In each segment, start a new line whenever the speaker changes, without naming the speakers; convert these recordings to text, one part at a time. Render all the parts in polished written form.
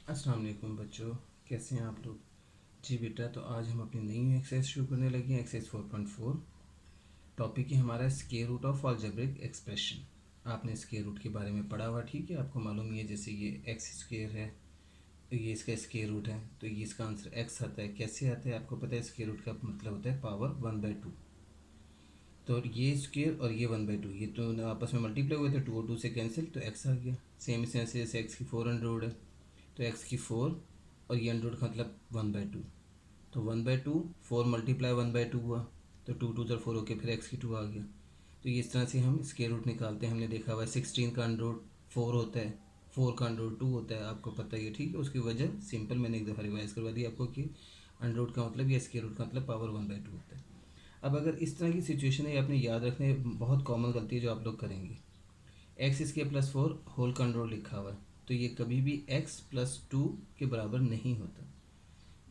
अस्सलाम वालेकुम बच्चों, कैसे हैं आप लोग। जी बेटा, तो आज हम अपनी नई एक्सरसाइज शुरू करने लगे हैं। एक्सरसाइज 4.4 टॉपिक ही हमारा square root of algebraic expression. आपने स्क्वायर रूट के बारे में पढ़ा हुआ, ठीक है, आपको मालूम ही है। जैसे ये एक्स स्क्वायर है, तो ये इसका स्क्वायर रूट है, तो ये इसका आंसर एक्स आता है। कैसे आता है आपको पता है। स्क्वायर रूट का मतलब होता है पावर 1/2। तो ये स्क्वायर और ये 1/2, ये तो आपस में मल्टीप्लाई हुए थे, 2 और 2 से कैंसिल, तो एक्स आ गया। सेम इस से जैसे एक्स की 4 है, तो एक्स की 4 और ये अंडर का मतलब 1/2। तो 1/2, 4 मल्टीप्लाई 1/2 हुआ, तो 2 2 4 होके फिर एक्स की 2 आ गया। तो ये इस तरह से हम स्क्वायर रूट निकालते हैं। हमने देखा हुआ है 16 का अंडर रूट 4 होता है, 4 का अंडर रूट 2 होता है, आपको पता ही है, ठीक है। उसकी वजह सिंपल मैंने एक दफ़ा रिवाइज करवा दी आपको कि अंडर रूट का मतलब या स्क्वायर रूट का मतलब पावर 1/2 होता है। अब अगर इस तरह की सिचुएशन है, आपने याद रखने, बहुत कॉमन गलती है जो आप लोग करेंगे। एक्स स्क्वायर प्लस 4 होल का अंडर रूट लिखा हुआ है, तो ये कभी भी एक्स प्लस 2 के बराबर नहीं होता।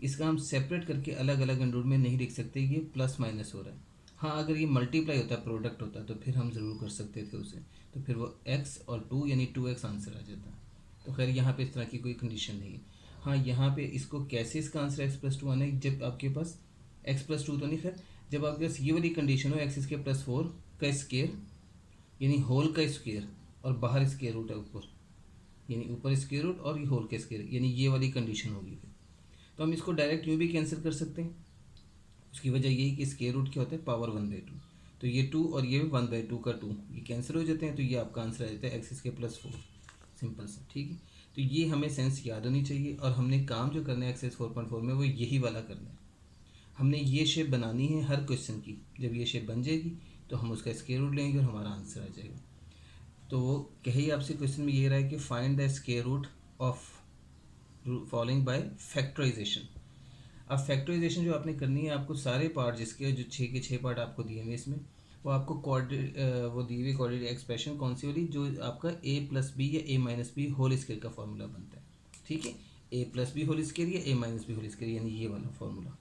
इसका हम सेपरेट करके अलग अलग अंडर में नहीं लिख सकते, ये प्लस माइनस हो रहा है। हाँ, अगर ये मल्टीप्लाई होता, प्रोडक्ट होता, तो फिर हम ज़रूर कर सकते थे उसे, तो फिर वो एक्स और 2 यानी 2x आंसर आ जाता। तो खैर यहाँ पे इस तरह की कोई कंडीशन नहीं है। हाँ, यहाँ पे इसको कैसे इसका आंसर एक्स प्लस 2 आना है, जब आपके पास एक्स प्लस 2 तो नहीं, खैर जब आपके पास ये वाली कंडीशन हो, एक्स के प्लस 4 का स्केयर यानी होल का स्केयर, और बाहर स्केयर रूट है ऊपर, यानी ऊपर स्केयर रूट और ये होल का स्केयर, यानी ये वाली कंडीशन होगी फिर। तो हम इसको डायरेक्ट यूँ भी कैंसिल कर सकते हैं। उसकी वजह यही कि स्क्वायर रूट क्या होता है, पावर 1/2। तो ये 2 और ये 1/2 का 2 ये कैंसिल हो जाते हैं, तो ये आपका आंसर आ जाता है एक्स के प्लस 4। सिंपल सा, ठीक है। तो ये हमें सेंस याद होनी चाहिए, और हमने काम जो करना है एक्सरसाइज 4.4 में वो यही वाला करना है। हमने ये शेप बनानी है हर क्वेश्चन की। जब ये शेप बन जाएगी तो हम उसका स्क्वायर रूट लेंगे और हमारा आंसर आ जाएगा। तो वो कही आपसे क्वेश्चन में ये रहा है कि find the square root of following by factorization. अब फैक्टराइजेशन जो आपने करनी है, आपको सारे पार्ट जिसके जो 6 के 6 पार्ट आपको दिए हुए इसमें, वो आपको वो दी हुई कोऑर्डिनेट एक्सप्रेशन कौन सी वाली, जो आपका a प्लस बी या a minus b whole square का फॉर्मूला बनता है, ठीक है। a plus b whole square या a minus b whole square, यानी ये वाला formula,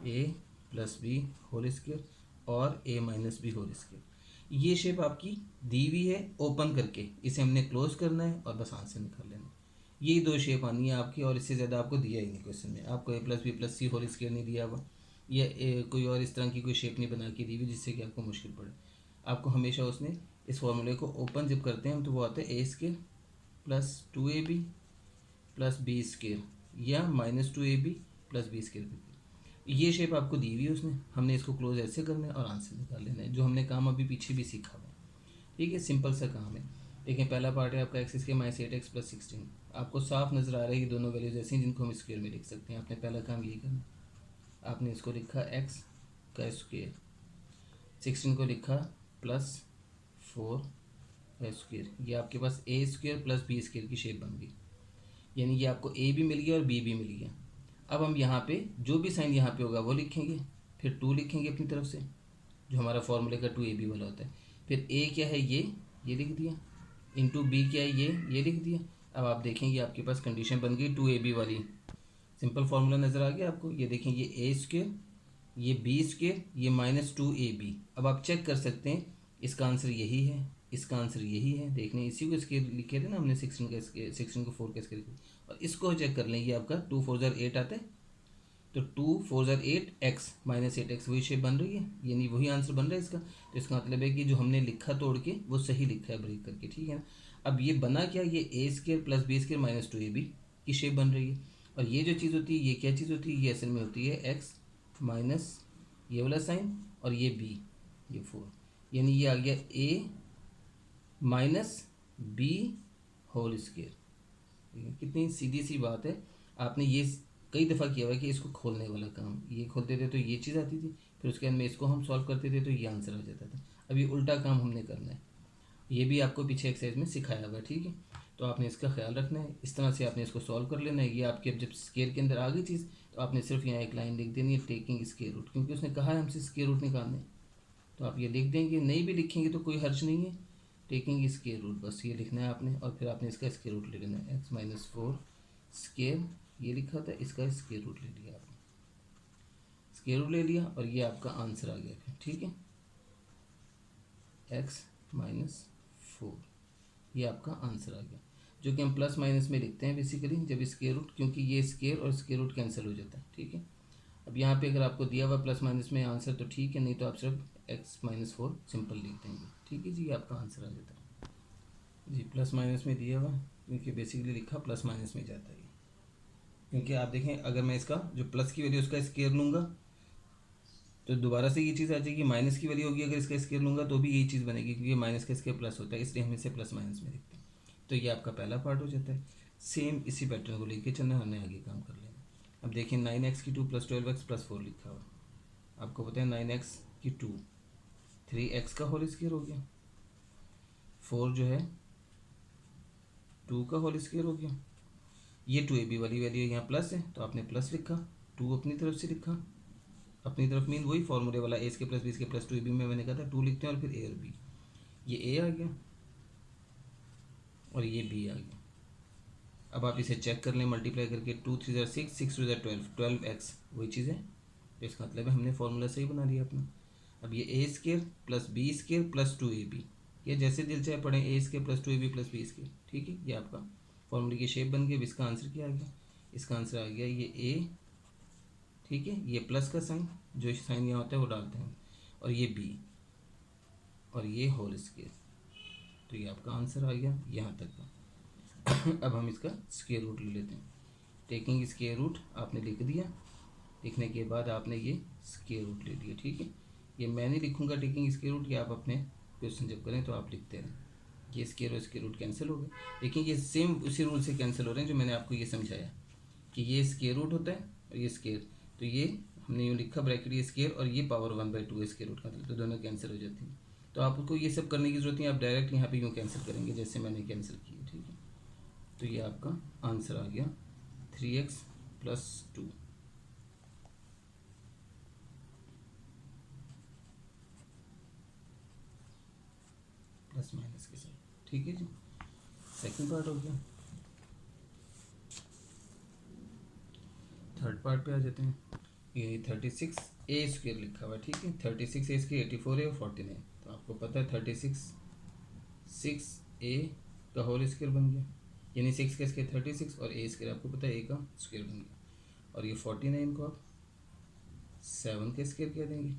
a plus b whole square और a minus b whole square. ये शेप आपकी दी हुई है ओपन करके, इसे हमने क्लोज करना है और बस आंसर निकाल लेना है। यही दो शेप आनी है आपकी, और इससे ज़्यादा आपको दिया ही नहीं क्वेश्चन में। आपको a plus b plus c whole square नहीं दिया हुआ, या कोई और इस तरह की कोई शेप नहीं बना के दी हुई जिससे कि आपको मुश्किल पड़े। आपको हमेशा उसने इस फॉर्मूले को ओपन जब करते हैं हम, तो वो आता है a² plus 2ab plus b² या माइनस 2ab प्लस b²। ये शेप आपको दी हुई है उसने, हमने इसको क्लोज ऐसे करना है और आंसर निकाल लेना है, जो हमने काम अभी पीछे भी सीखा हुआ है, ठीक है। सिंपल सा काम है। देखिए, पहला पार्ट है आपका एक्स के माइनस 8x प्लस 16। आपको साफ नज़र आ रहा है कि दोनों वैल्यूज ऐसी हैं जिनको हम स्क्वायर में लिख सकते हैं। आपने पहला काम ये करना, आपने इसको लिखा एक्स का स्क्वायर, 16 को लिखा प्लस 4 का स्क्वायर। ये आपके पास a² प्लस b² की शेप बन गई, यानी ये आपको a भी मिल गया और b भी मिल गया। अब हम यहाँ पे जो भी साइन यहाँ पे होगा वो लिखेंगे, फिर 2 लिखेंगे अपनी तरफ से, जो हमारा फॉर्मूले का 2ab वाला होता है। फिर a क्या है, ये लिख दिया, इंटू बी क्या है, ये लिख दिया। अब आप देखेंगे आपके पास कंडीशन बन गई 2ab वाली। सिंपल फार्मूला नज़र आ गया आपको। ये देखें, ये a², ये b², ये -2ab। अब आप चेक कर सकते हैं, इसका आंसर यही है, इसका आंसर यही है। देखने इसी को इसके लिखे थे ना हमने, 16 को 4 का इसके लिखे, और इसको चेक कर लें, ये आपका 2 4 8 आता है। तो 2 4 8 x माइनस 8x वही शेप बन रही है, यानी वही आंसर बन रहा है इसका। तो इसका मतलब है कि जो हमने लिखा तोड़ के वो सही लिखा है ब्रेक करके, ठीक है ना। अब ये बना क्या, ये a² plus b² minus 2ab की शेप बन रही है। और ये जो चीज़ होती है, ये क्या चीज़ होती है, ये असल में होती है x माइनस ये वाला साइन और ये b, ये 4, यानी ये आ गया a minus b whole square. कितनी सीधी सी बात है। आपने ये कई दफ़ा किया हुआ है कि इसको खोलने वाला काम, ये खोलते थे तो ये चीज़ आती थी, फिर उसके बाद में इसको हम सॉल्व करते थे तो ये आंसर आ जाता था। अब ये उल्टा काम हमने करना है, ये भी आपको पीछे एक्सरसाइज में सिखाया हुआ है, ठीक है। तो आपने इसका ख्याल रखना है, इस तरह से आपने इसको सॉल्व कर लेना है। ये आपके अब जब स्केयर के अंदर आ गई चीज़, तो आपने सिर्फ यहाँ एक लाइन लिख देनी है, टेकिंग स्केयर रूट, क्योंकि उसने कहा है हमसे स्केयर रूट निकालने। तो आप ये लिख देंगे, नहीं भी लिखेंगे तो कोई हर्ज नहीं है। टेकिंग स्केयर रूट, बस ये लिखना है आपने, और फिर आपने इसका स्केयर रूट ले लेना है। एक्स माइनस 4 स्केयर, ये लिखा था, इसका स्केयर रूट ले लिया आपने, स्केयर रूट ले लिया, और ये आपका आंसर आ गया फिर, ठीक है। एक्स माइनस 4, ये आपका आंसर आ गया। जो कि हम प्लस माइनस में लिखते हैं बेसिकली जब स्क्वायर रूट, क्योंकि ये स्क्वायर और स्क्वायर रूट कैंसिल हो जाता है, ठीक है। अब यहाँ पे अगर आपको दिया हुआ प्लस माइनस में आंसर तो ठीक है, नहीं तो आप सिर्फ x-4 सिंपल लिख देंगे, ठीक है जी, आपका आंसर आ जाता है जी। प्लस माइनस में दिया हुआ क्योंकि बेसिकली लिखा प्लस माइनस में जाता है, क्योंकि आप देखें अगर मैं इसका जो प्लस की वैल्यू उसका स्क्वायर लूँगा तो दोबारा से ये चीज़ आ जाएगी, माइनस की वैल्यू होगी अगर इसका स्क्वायर लूँगा तो भी यही चीज़ बनेगी, क्योंकि माइनस का स्क्वायर प्लस होता है, इसलिए हम इसे प्लस माइनस में लिखते हैं। तो ये आपका पहला पार्ट हो जाता है। सेम इसी पैटर्न को लेके चलना, हमने आगे काम कर लेना। अब देखिए 9x3 + 12x + 4 लिखा हुआ, आपको पता है 9x3 3x का होल स्क्वायर हो गया, 4 जो है 2 का होल स्क्वायर हो गया। ये 2ab वाली वैल्यू यहाँ प्लस है तो आपने प्लस लिखा, 2 अपनी तरफ से लिखा, अपनी तरफ मीन वही फॉर्मूले वाला a square + b square + 2ab में मैंने कहा था 2 लिखते हैं और फिर a और b, ये a आ गया और ये b आ गया। अब आप इसे चेक कर लें मल्टीप्लाई करके, 2 3 ज़ा 6 6 2 ज़ा 12 12x वही चीज़ है, तो इसका मतलब है हमने फार्मूला सही बना लिया अपना। अब ये a square + b square + 2ab, ये जैसे दिल चाहे पढ़ें, a square + 2ab + b square, ठीक है, ये आपका फॉर्मूले की शेप बन गई। अब इसका आंसर क्या आ गया, इसका आंसर आ गया ये a, ठीक है, ये प्लस का साइन जो साइन यहाँ होता है वो डालते हैं, और ये b और ये होल स्क्वायर, तो ये आपका आंसर आ गया यहाँ तक का। अब हम इसका स्क्वायर रूट ले लेते हैं। टेकिंग स्क्वायर रूट आपने लिख दिया, लिखने के बाद आपने ये स्क्वायर रूट ले लिया, ठीक है। ये मैं नहीं लिखूँगा टेकिंग स्क्वायर रूट, ये आप अपने क्वेश्चन जब करें तो आप लिखते रहें। ये स्क्वायर और स्क्वायर रूट कैंसिल हो गए, लेकिन ये सेम उसी रूल से कैंसिल हो रहे हैं जो मैंने आपको ये समझाया कि ये स्क्वायर रूट होता है और ये स्क्वायर, तो ये हमने यूँ लिखा ब्रैकेट ये स्क्वायर और ये पावर 1/2 स्क्वायर रूट का, तो दोनों कैंसिल हो जाती हैं। तो आपको ये सब करने की जरूरत नहीं, आप डायरेक्ट यहाँ पे यूँ कैंसिल करेंगे जैसे मैंने कैंसिल किया, ठीक है। तो ये आपका आंसर आ गया 3x + 2। प्लस माइनस के साथ, ठीक है जी। सेकंड पार्ट हो गया। थर्ड पार्ट पे आ जाते हैं। ये 36a² लिखा हुआ है, ठीक है, 36a² 84 और 49, तो आपको पता है 36 6a का होल स्क्वायर बन गया, यानी 6 का स्क्वायर 36 और a स्क्वायर आपको पता है a का स्क्वायर बन गया, और ये 49 को आप 7 का स्क्वायर कह देंगे,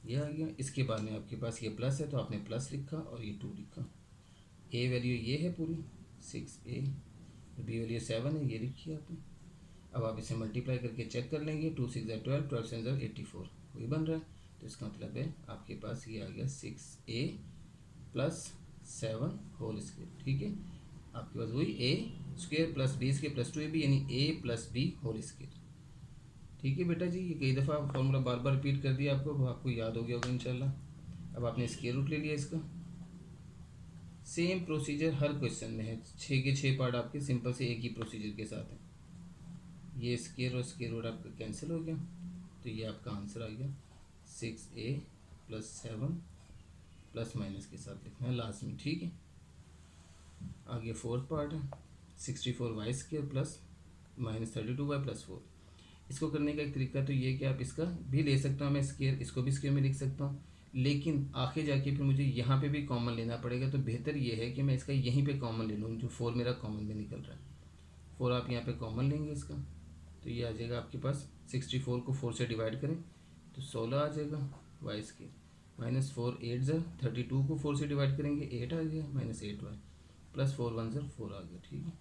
ये आ गया। इसके बाद में आपके पास ये प्लस है तो आपने प्लस लिखा और ये 2 लिखा, a वैल्यू ये है पूरी 6a, b वैल्यू 7 है, ये लिखी आपने। अब आप इसे मल्टीप्लाई करके चेक कर लेंगे, 2 6 ज़ा 12 12 7 ज़ा 84 वही बन रहा है, तो इसका मतलब है आपके पास ये आ गया 6a + 7 होल स्क्वायर, ठीक है। आपके पास वही a square + b square + 2ab यानी a + b होल स्क्वायर, ठीक है बेटा जी। ये कई दफ़ा फॉर्मूला बार बार रिपीट कर दिया आपको, वो आपको याद हो गया होगा इंशाल्लाह। अब आपने स्क्वायर रूट ले लिया इसका, सेम प्रोसीजर हर क्वेश्चन में है, 6 के 6 पार्ट आपके सिंपल से एक ही प्रोसीजर के साथ है। ये स्क्वायर और स्क्वायर रूट आपका कैंसिल हो गया, तो ये आपका आंसर आ गया 6a + 7 प्लस माइनस के साथ लिखना है लास्ट में, ठीक है। आगे फोर्थ पार्ट है 64y² + -32y + 4। इसको करने का एक तरीका तो ये कि आप इसका भी ले सकता हूँ मैं स्क्वायर, इसको भी स्क्वायर में लिख सकता हूँ, लेकिन आगे जाके फिर मुझे यहाँ पे भी कॉमन लेना पड़ेगा, तो बेहतर ये है कि मैं इसका यहीं पे कॉमन ले लूँ, जो 4 मेरा कॉमन में निकल रहा है। 4 आप यहाँ पे कॉमन लेंगे इसका, तो ये आ जाएगा आपके पास 64 को 4 से डिवाइड करें तो 16 आ जाएगा y² -4 8 ज़ा 32 को 4 से डिवाइड करेंगे 8 आ गया -8y + 4 1 ज़ा 4 आ गया, ठीक है।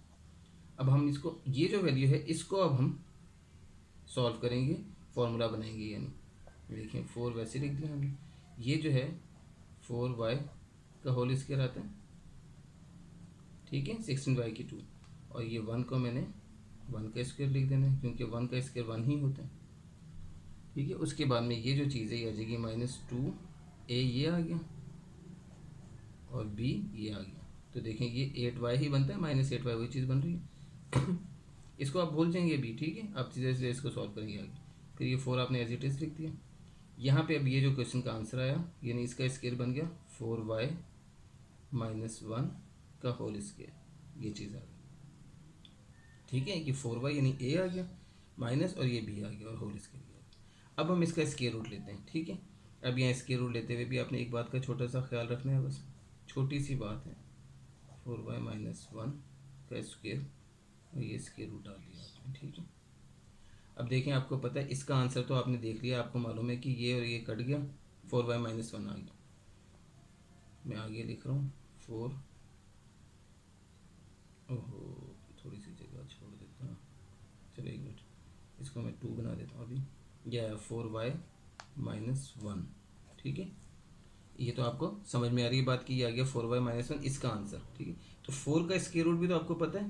अब हम इसको ये जो वैल्यू है इसको अब हम सॉल्व करेंगे, फॉर्मूला बनाएंगे, यानी देखिए 4 वैसे लिख दिया हमने, ये जो है 4y का होल स्क्वायर आता है, ठीक है, 16y3 और ये 1 को मैंने 1 का स्क्वायर लिख देना है क्योंकि 1 का स्क्वायर 1 ही होता है, ठीक है। उसके बाद में ये जो चीज़ है ये आ जाएगी -2a ये आ गया और b ये आ गया, तो देखें ये 8y ही बनता है, -8y वही चीज़ बन रही है। इसको आप भूल जाएंगे भी, ठीक है, आप सीधे सीधे इसको सॉल्व करेंगे आगे। फिर ये 4 आपने एज इट इज़ लिख दिया। यहाँ पे अब ये जो क्वेश्चन का आंसर आया यानी इसका स्क्वायर बन गया 4y - 1 का होल स्क्वायर, ये चीज़ आ गई, ठीक है। ये 4y यानी a आ गया माइनस और ये b आ गया और होल स्क्वायर आ गया। अब हम इसका स्क्वायर रूट लेते हैं, ठीक है। अब यहाँ स्क्वायर रूट लेते हुए भी आपने एक बात का छोटा सा ख्याल रखना है, बस छोटी सी बात है, 4y माइनस 1 का स्क्वायर और ये स्क्वायर रूट डाल दिया आपने, ठीक है। अब देखें, आपको पता है इसका आंसर तो आपने देख लिया, आपको मालूम है कि ये और ये कट गया, 4y माइनस 1 आ गया। मैं आगे लिख रहा हूँ 4, ओहो थोड़ी सी जगह छोड़ देता हूँ, चलो 1 मिनट, इसको मैं 2 बना देता हूँ अभी। यह 4y माइनस 1, ठीक है। ये तो आपको समझ में आ रही है बात की, ये आ गया 4y माइनस 1 इसका आंसर, ठीक है। तो 4 का स्क्वायर रूट भी तो आपको पता है,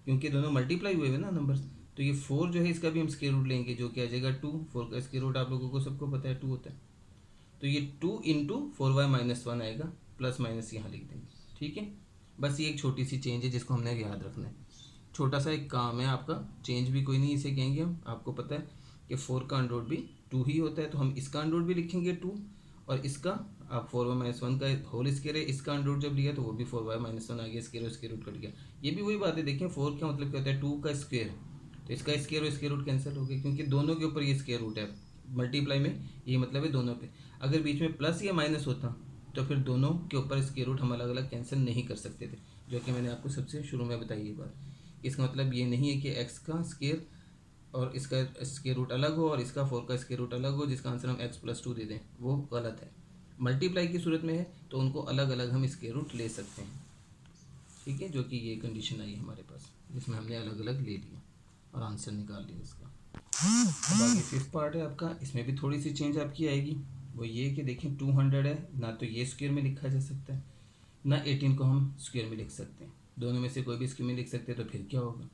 क्योंकि दोनों मल्टीप्लाई हुए हैं ना नंबर्स। तो ये 4 जो है इसका भी हम स्क्वायर रूट लेंगे, जो कि आ जाएगा 2। 4 का स्क्वायर रूट आप लोगों को सबको पता है 2 होता है। तो ये 2 इंटू 4y माइनस 1 आएगा, प्लस माइनस यहाँ लिख देंगे, ठीक है। बस ये एक छोटी सी चेंज है जिसको हमने याद रखना है, छोटा सा एक काम है आपका, चेंज भी कोई नहीं इसे कहेंगे हम। आपको पता है कि 4 का अंडर रूट भी 2 ही होता है, तो हम इसका अंडर रूट भी लिखेंगे 2, और इसका आप 4y माइनस 1 का होल स्क्वायर है, इसका अंडर रूट जब लिया तो वो भी 4y माइनस 1 आ गया, स्क्वायर रूट कट गया। ये भी वही बात है, देखें 4 का मतलब क्या होता है, 2 का स्क्वायर, तो इसका स्क्वायर और स्क्वायर रूट कैंसिल हो गया, क्योंकि दोनों के ऊपर ये स्क्वायर रूट है मल्टीप्लाई में, ये मतलब है दोनों पे। अगर बीच में प्लस या माइनस होता तो फिर दोनों के ऊपर स्क्वायर रूट हम अलग अलग कैंसिल नहीं कर सकते थे, जो कि मैंने आपको सबसे शुरू में बताई ये बात। इसका मतलब ये नहीं है कि एक्स का स्क्वायर और इसका स्क्वायर रूट अलग हो और इसका 4 का स्क्वायर रूट अलग हो, जिसका आंसर हम x प्लस 2 दे दें, वो गलत है। मल्टीप्लाई की सूरत में है तो उनको अलग अलग हम स्क्वायर रूट ले सकते हैं, ठीक है, जो कि ये कंडीशन आई हमारे पास, जिसमें हमने अलग अलग ले लिया और आंसर निकाल लिया इसका। अब आगे 5th पार्ट है आपका, इसमें भी थोड़ी सी चेंज आपकी आएगी। वो ये कि देखें 200 है ना, तो ये स्क्वायर में लिखा जा सकता है ना 18 को हम स्क्वायर में लिख सकते हैं, दोनों में से कोई भी स्क्वायर में लिख सकते हैं। तो फिर क्या होगा,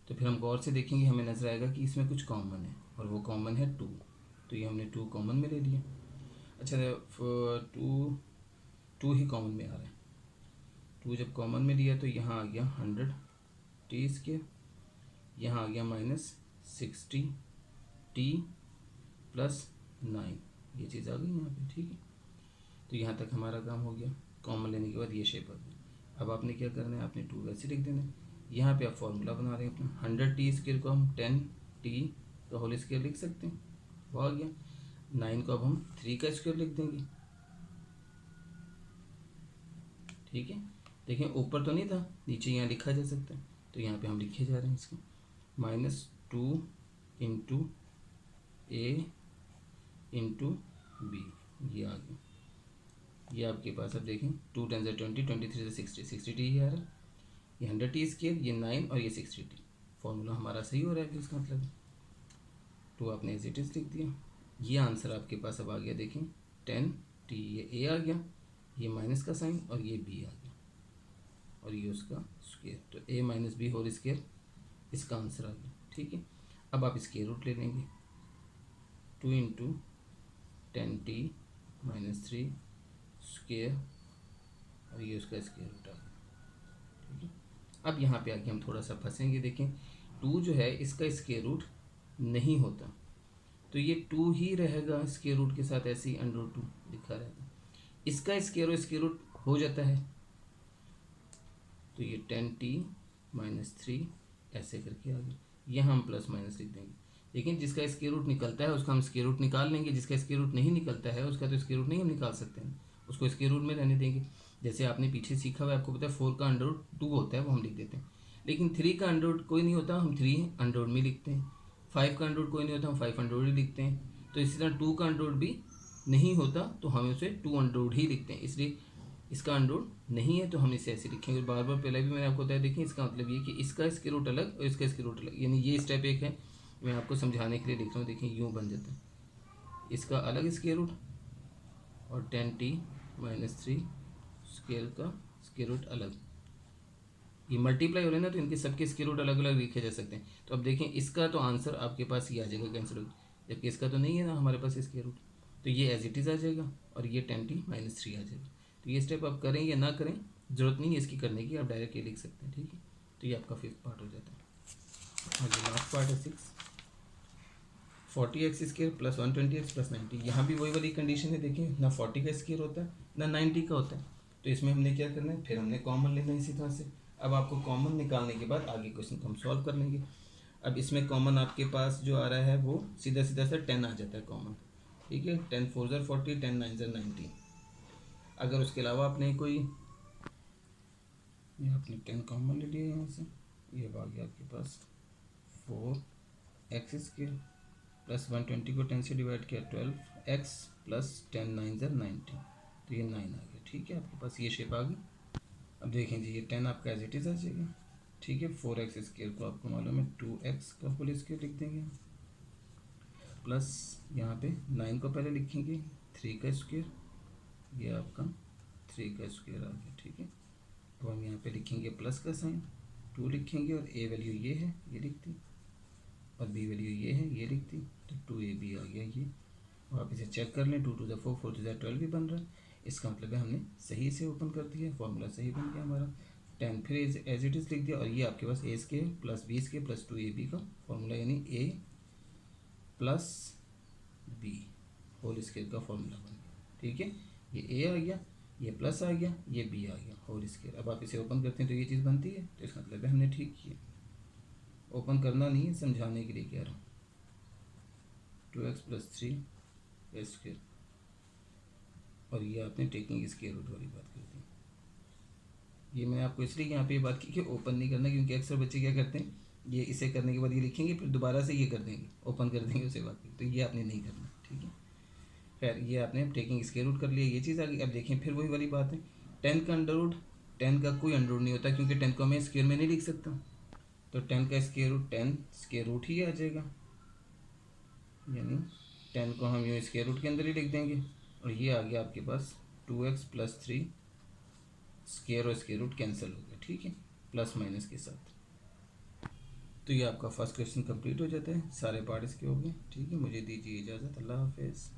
तो फिर हम गौर से देखेंगे, हमें नजर आएगा कि इसमें कुछ कॉमन है, और वो कॉमन है 2, तो ये हमने 2 कॉमन में ले लिया। अच्छा 2 ही कॉमन में आ रहा है, 2 जब कॉमन में लिया तो यहाँ आ गया 100 टी स्क्वायर, यहाँ आ गया माइनस 60 टी प्लस 9, ये चीज़ आ गई यहाँ पे, ठीक है। तो यहाँ तक हमारा काम हो गया, कॉमन लेने के बाद ये शेप आ गई। अब आपने क्या करना है, आपने 2 वैसे लिख देना है। यहाँ पे आप फॉर्मूला बना रहे हैं अपना, 100 टी स्क्वायर को हम 10 टी का होल स्क्वायर लिख सकते हैं, वो आ गया। 9 को अब हम 3 का स्क्वायर लिख देंगे, ठीक है। देखिए ऊपर तो नहीं था, नीचे यहाँ लिखा जा सकता है, तो यहाँ पे हम लिखे जा रहे हैं इसको, -2 इंटू ए इंटू बी, ये आ गया। ये आपके पास अब देखें 2 10 से 20, 23 से 60, 60 टी आ रहा है, ये 100 टी स्क्वायर, ये 9 और ये 60 टी। फॉर्मूला हमारा सही हो रहा है, इसका मतलब 2 आपने एज इट इज लिख दिया। ये आंसर आपके पास अब आ गया, देखें 10 टी, ये ए आ गया, ये माइनस का साइन और ये बी आ गया, और ये उसका स्क्वायर, तो ए माइनस बी होल स्क्वायर इसका आंसर आ गया, ठीक है। अब आप स्क्वायर रूट ले लेंगे, 2 इंटू 10 टी माइनस 3 स्क्वायर, और ये उसका स्क्वायर रूट आ गया, ठीक है। अब यहाँ पे आके हम थोड़ा सा फंसेंगे, देखें 2 जो है इसका स्क्वायर रूट नहीं होता, तो ये 2 ही रहेगा स्क्वायर रूट के साथ, ऐसे ही √2 लिखा रहेगा। इसका स्क्वायर और स्क्वायर रूट हो जाता है, तो ये 10 टी माइनस 3 ऐसे करके आ गया, यहाँ हम प्लस माइनस लिख देंगे। लेकिन जिसका स्क्वायर रूट निकलता है उसका हम स्क्वायर रूट निकाल लेंगे, जिसका स्क्वायर रूट नहीं निकलता है उसका तो स्क्वायर रूट नहीं हम निकाल सकते हैं, उसको स्क्वायर रूट में रहने देंगे। जैसे आपने पीछे सीखा हुआ है, आपको पता है 4 का अंडर रूट 2 होता है, वो हम लिख देते हैं। लेकिन 3 का अंडर रूट कोई नहीं होता, हम 3 अंडर रूट में लिखते हैं। 5 का अंडर रूट कोई नहीं होता, हम 5 अंडर रूट ही लिखते हैं। तो इसी तरह 2 का अंडर रूट भी नहीं होता, तो हम उसे 2 अंडर रूट ही लिखते हैं। इसलिए इसका अंडर रूट नहीं है, तो हम इसे ऐसे लिखेंगे। बार बार पहले भी मैंने आपको बताया, देखिए इसका मतलब ये कि इसका स्क्वायर रूट अलग और इसका स्क्वायर रूट अलग, यानी ये स्टेप एक है, मैं आपको समझाने के लिए लिख रहा हूँ। देखिए यूँ बन जाता है, इसका अलग स्क्वायर रूट और 10 टी माइनस 3 स्क्वायर का स्क्वायर रूट अलग, ये मल्टीप्लाई हो रहे हैं ना, तो इनके सबके स्क्वायर रूट अलग अलग लिखे जा सकते हैं। तो अब देखें इसका तो आंसर आपके पास ये आ जाएगा कैंसिल हो, जबकि इसका तो नहीं है ना हमारे पास स्क्वायर रूट, तो ये एज इट इज़ आ जाएगा और ये 10 टी माइनस 3 आ जाएगा। तो ये स्टेप आप करें या ना करें, ज़रूरत नहीं है इसकी करने की, आप डायरेक्ट ये लिख सकते हैं, ठीक है। तो ये आपका 5th पार्ट हो जाता है। और लास्ट पार्ट है 6, 40x square plus 120x plus 90। यहाँ भी वही वाली कंडीशन है, देखिए ना 40 का स्क्वायर होता है ना 90 का होता है, तो इसमें हमने क्या करना है, फिर हमने कॉमन लेना है इसी तरह से। अब आपको कॉमन निकालने के बाद आगे क्वेश्चन को हम सॉल्व कर लेंगे। अब इसमें कॉमन आपके पास जो आ रहा है वो सीधा सीधा सा 10 आ जाता है कॉमन, ठीक है। 10 4 ज़र 40, 10 9 ज़र 90। अगर उसके अलावा आपने कोई ये आपने 10 कॉमन ले लिया यहाँ से, ये अब आ गया आपके पास 4x² प्लस 120 को 10 से डिवाइड किया 12x प्लस 10 9 ज़र 90, तो ये 9 आ गया। ठीक है, आपके पास ये शेप आ गई। अब देखें जी, ये 10 आपका एज इट इज़ आ जाएगा। ठीक है, 4x² को आपको मालूम है 2x का होल स्क्वायर लिख देंगे, प्लस यहाँ पे 9 को पहले लिखेंगे 3 का स्क्वायर, ये आपका 3 का स्क्वायर आ गया। ठीक है, तो हम यहाँ पे लिखेंगे प्लस का साइन, 2 लिखेंगे और a वैल्यू ये है, ये लिखती, और b वैल्यू ये है, ये लिखती, तो 2ab आ गया ये। और आप इसे चेक कर लें, 2 टू द 4 4 टू द 12 भी बन रहा है। इसका मतलब है हमने सही से ओपन कर दिया, फॉर्मूला सही बन गया हमारा। 10 फिर एज इट इज़ लिख दिया, और ये आपके पास a² plus b² plus 2ab का फॉर्मूला, यानी a plus b whole square का फॉर्मूला बन गया। ठीक है, ये a आ गया, ये प्लस आ गया, ये b आ गया होल स्क्वायर। अब आप इसे ओपन करते हैं तो ये चीज़ बनती है, तो इसका मतलब है हमने ठीक किया। ओपन करना नहीं है, समझाने के लिए कह रहा हूँ। 2x प्लस 3 स्क्वायर, और ये आपने टेकिंग स्क्वायर रूट वाली बात कर दी। ये मैंने आपको इसलिए यहाँ पे ये बात की कि ओपन नहीं करना, क्योंकि अक्सर बच्चे क्या करते हैं, ये इसे करने के बाद ये लिखेंगे, फिर दोबारा से ये कर देंगे, ओपन कर देंगे उसे बात, तो ये आपने नहीं करना। ठीक है, खैर ये आपने टेकिंग स्क्वायर रूट कर लिया, ये चीज़ आ गई। अब देखें फिर वही वाली बात है, 10 का अंडर रूट, 10 का कोई अंडर रूट नहीं होता, क्योंकि 10 को मैं स्क्वायर में नहीं लिख सकता, तो 10 का स्क्वायर रूट 10 स्क्वायर रूट ही आ जाएगा, यानी 10 को हम यूँ स्क्वायर रूट के अंदर ही लिख देंगे। और ये आ गया आपके पास 2x प्लस 3, स्क्वायर और स्क्वायर रूट कैंसिल हो गया। ठीक है, प्लस माइनस के साथ। तो ये आपका फर्स्ट क्वेश्चन कंप्लीट हो जाता है, सारे पार्ट इसके हो गए। ठीक है, मुझे दीजिए इजाज़त, अल्लाह हाफिज़।